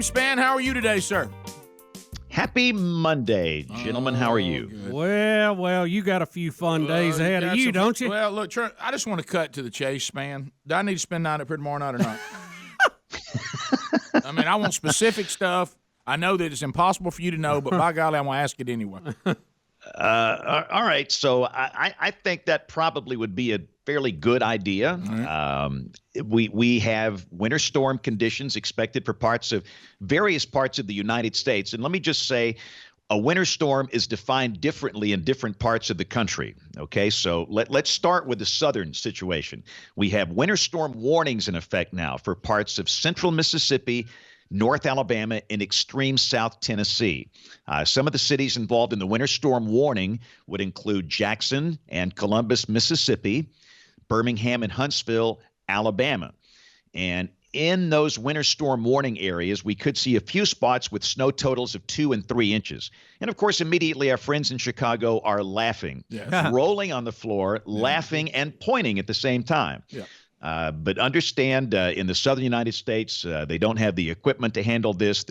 Spann. How are you today, sir? Happy Monday, gentlemen. How are you? Good. Well, you got a few fun days ahead of you, don't you? Well, look, I just want to cut to the chase, Spann. Do I need to spend night up here tomorrow night or not? I mean, I want specific stuff. I know that it's impossible for you to know, but by golly, I'm going to ask it anyway. All right. So I think that probably would be a fairly good idea. We have winter storm conditions expected for various parts of the United States. And let me just say, a winter storm is defined differently in different parts of the country. Okay, so let's start with the southern situation. We have winter storm warnings in effect now for parts of central Mississippi, North Alabama, and extreme South Tennessee. Some of the cities involved in the winter storm warning would include Jackson and Columbus, Mississippi, Birmingham and Huntsville, Alabama. And in those winter storm warning areas, we could see a few spots with snow totals of 2 and 3 inches. And of course, immediately our friends in Chicago are laughing, rolling on the floor, laughing and pointing at the same time. Yeah. But understand, in the southern United States, they don't have the equipment to handle this.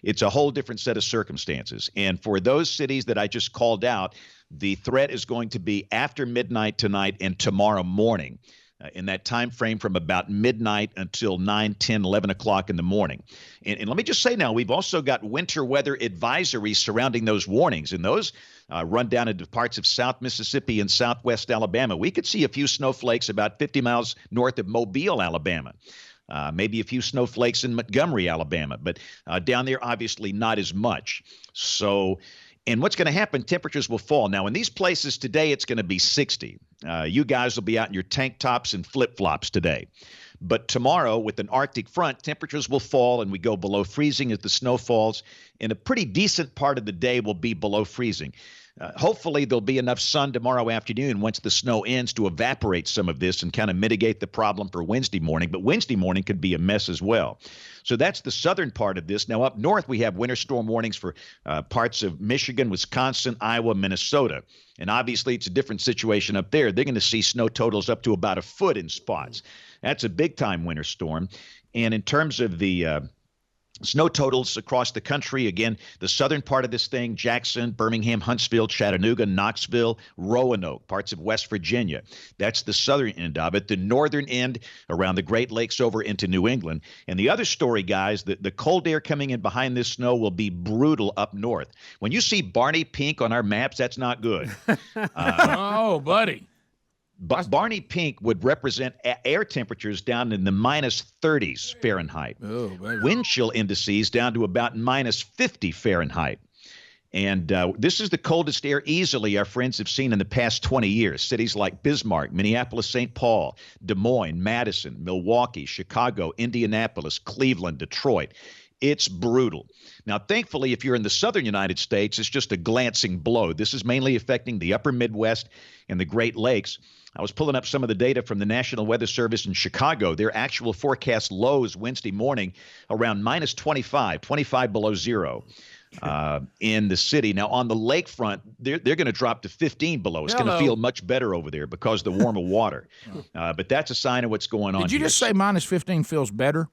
It's a whole different set of circumstances. And for those cities that I just called out, the threat is going to be after midnight tonight and tomorrow morning. In that time frame from about midnight until 9, 10, 11 o'clock in the morning. And let me just say now, we've also got winter weather advisories surrounding those warnings, and those run down into parts of South Mississippi and Southwest Alabama. We could see a few snowflakes about 50 miles north of Mobile, Alabama. Maybe a few snowflakes in Montgomery, Alabama, but down there, obviously not as much. And what's going to happen, temperatures will fall. Now, in these places today, it's going to be 60. You guys will be out in your tank tops and flip-flops today. But tomorrow, with an Arctic front, temperatures will fall and we go below freezing as the snow falls. And a pretty decent part of the day will be below freezing. Hopefully, there'll be enough sun tomorrow afternoon once the snow ends to evaporate some of this and kind of mitigate the problem for Wednesday morning. But Wednesday morning could be a mess as well. So that's the southern part of this. Now, up north, we have winter storm warnings for parts of Michigan, Wisconsin, Iowa, Minnesota. And obviously, it's a different situation up there. They're going to see snow totals up to about a foot in spots. That's a big-time winter storm. And in terms of the snow totals across the country, again, the southern part of this thing, Jackson, Birmingham, Huntsville, Chattanooga, Knoxville, Roanoke, parts of West Virginia. That's the southern end of it. The northern end around the Great Lakes over into New England. And the other story, guys, the cold air coming in behind this snow will be brutal up north. When you see Barney pink on our maps, that's not good. Oh, buddy. But Barney Pink would represent air temperatures down in the minus 30s Fahrenheit. Oh, baby. Wind chill indices down to about minus 50 Fahrenheit. And this is the coldest air easily our friends have seen in the past 20 years. Cities like Bismarck, Minneapolis, St. Paul, Des Moines, Madison, Milwaukee, Chicago, Indianapolis, Cleveland, Detroit. It's brutal. Now, thankfully, if you're in the southern United States, it's just a glancing blow. This is mainly affecting the upper Midwest and the Great Lakes. I was pulling up some of the data from the National Weather Service in Chicago. Their actual forecast lows Wednesday morning around minus 25 below zero in the city. Now, on the lakefront, they're going to drop to 15 below. It's going to feel much better over there because of the warmer water. But that's a sign of what's going on. Did you just say minus 15 feels better?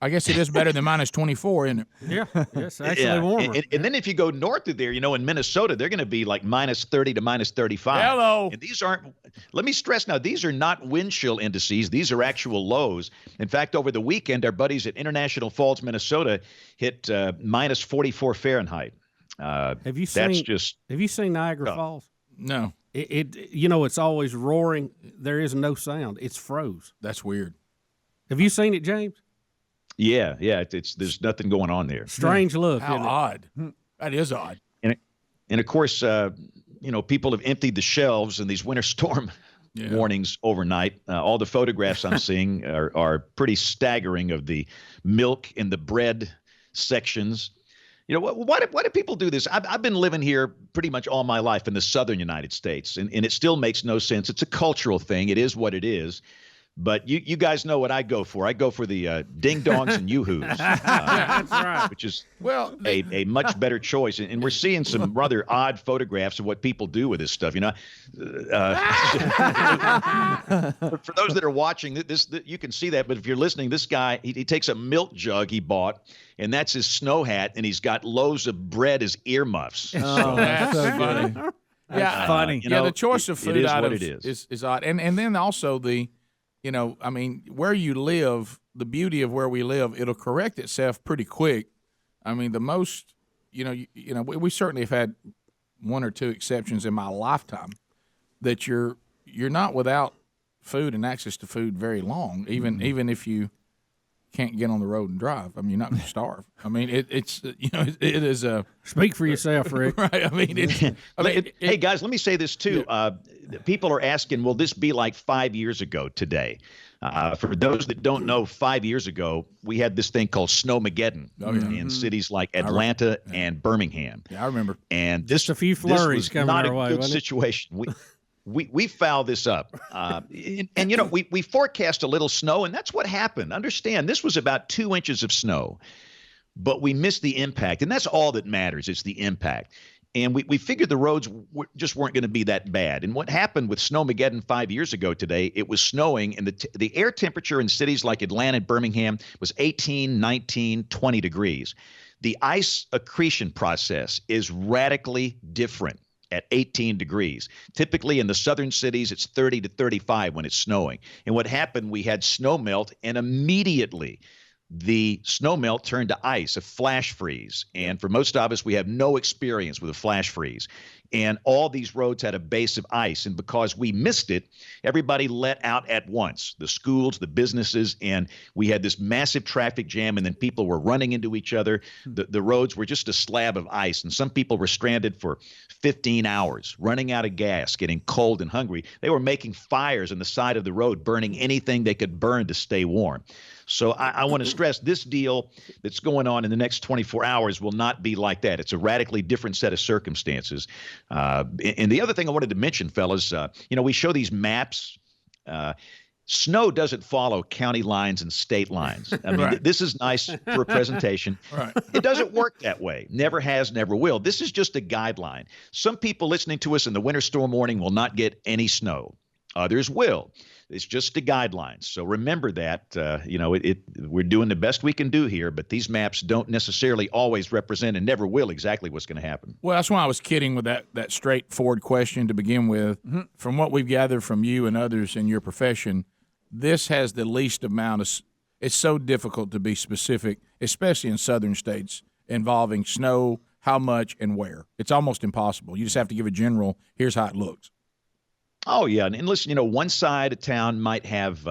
I guess it is better than minus 24, isn't it? Yeah, it's actually warmer. And then if you go north of there, in Minnesota, they're going to be like minus 30 to minus 35. Hello. And these aren't, let me stress now, these are not wind chill indices. These are actual lows. In fact, over the weekend, our buddies at International Falls, Minnesota, hit minus 44 Fahrenheit. Have you seen Niagara Falls? No. It's always roaring. There is no sound. It's froze. That's weird. Have you seen it, James? Yeah. There's nothing going on there. Strange look. How odd. That is odd. And of course, people have emptied the shelves in these winter storm warnings overnight. All the photographs I'm seeing are pretty staggering of the milk and the bread sections. Why do people do this? I've been living here pretty much all my life in the southern United States, and it still makes no sense. It's a cultural thing. It is what it is. But you guys know what I go for. I go for the ding-dongs and yoo-hoos, That's right. which is Well, a much better choice. And we're seeing some rather odd photographs of what people do with this stuff. For those that are watching, you can see that. But if you're listening, this guy, he takes a milk jug he bought, and that's his snow hat, and he's got loaves of bread as earmuffs. Oh, that's so funny. yeah, funny. The choice of food it is items what it is odd, and then also where you live, the beauty of where we live, it'll correct itself pretty quick. I mean, the most, we certainly have had one or two exceptions in my lifetime that you're not without food and access to food very long, even if you can't get on the road and drive. I mean, you're not going to starve. I mean, it is a Speak for yourself, Rick. right. I mean, hey guys, let me say this too. People are asking, will this be like 5 years ago today? For those that don't know, 5 years ago, we had this thing called Snow-mageddon in cities like Atlanta and Birmingham. Yeah, I remember. And this, Just a few flurries this was coming not our a way, good wasn't it? situation. We fouled this up. We forecast a little snow, and that's what happened. Understand, this was about 2 inches of snow, but we missed the impact, and that's all that matters. It's the impact. And we figured the roads just weren't going to be that bad. And what happened with Snowmageddon 5 years ago today, it was snowing, and the air temperature in cities like Atlanta and Birmingham was 18, 19, 20 degrees. The ice accretion process is radically different at 18 degrees. Typically in the southern cities, it's 30 to 35 when it's snowing. And what happened, we had snow melt, and immediately the snow melt turned to ice, a flash freeze. And for most of us, we have no experience with a flash freeze. And all these roads had a base of ice. And because we missed it, everybody let out at once, the schools, the businesses, and we had this massive traffic jam, and then people were running into each other. The roads were just a slab of ice, and some people were stranded for 15 hours, running out of gas, getting cold and hungry. They were making fires on the side of the road, burning anything they could burn to stay warm. So I want to stress this deal that's going on in the next 24 hours will not be like that. It's a radically different set of circumstances. And the other thing I wanted to mention, fellas, we show these maps. Snow doesn't follow county lines and state lines. I mean, this is nice for a presentation. Right. It doesn't work that way. Never has, never will. This is just a guideline. Some people listening to us in the winter storm warning will not get any snow. Others will. It's just a guideline. So remember that, we're doing the best we can do here, but these maps don't necessarily always represent and never will exactly what's going to happen. Well, that's why I was kidding with that straightforward question to begin with. Mm-hmm. From what we've gathered from you and others in your profession, this has the least amount of – it's so difficult to be specific, especially in southern states, involving snow, how much, and where. It's almost impossible. You just have to give a general, here's how it looks. Oh, yeah. And listen, one side of town might have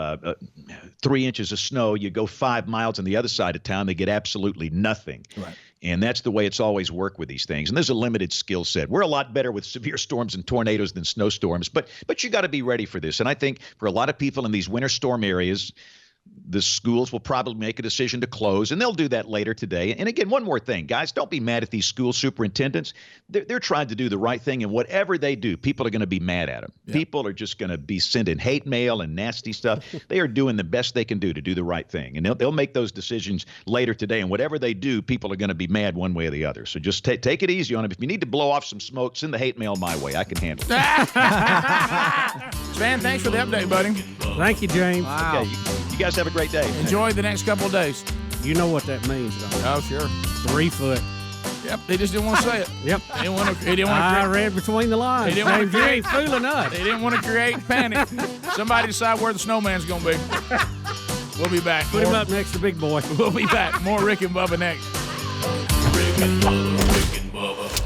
3 inches of snow. You go 5 miles on the other side of town, they get absolutely nothing. Right. And that's the way it's always worked with these things. And there's a limited skill set. We're a lot better with severe storms and tornadoes than snowstorms, but you got to be ready for this. And I think for a lot of people in these winter storm areas, the schools will probably make a decision to close, and they'll do that later today. And again, one more thing, guys, don't be mad at these school superintendents. They're trying to do the right thing, and whatever they do, people are going to be mad at them. Yeah. People are just going to be sending hate mail and nasty stuff. They are doing the best they can do to do the right thing, and they'll make those decisions later today. And whatever they do, people are going to be mad one way or the other. So just take it easy on them. If you need to blow off some smoke, send the hate mail my way. I can handle it. Spann, thanks for the update, buddy. Thank you, James. Wow. Okay, you guys have a great day. Enjoy the next couple of days. You know what that means, don't you? Oh, sure. 3 foot. Yep, they just didn't want to say it. Yep. They didn't want to. I read between the lines. They didn't want James, to you create- ain't fooling us. They didn't want to create panic. Somebody decide where the snowman's going to be. We'll be back. Put him up next to Big Boy. We'll be back. More Rick and Bubba next. Rick and Bubba, Rick and Bubba.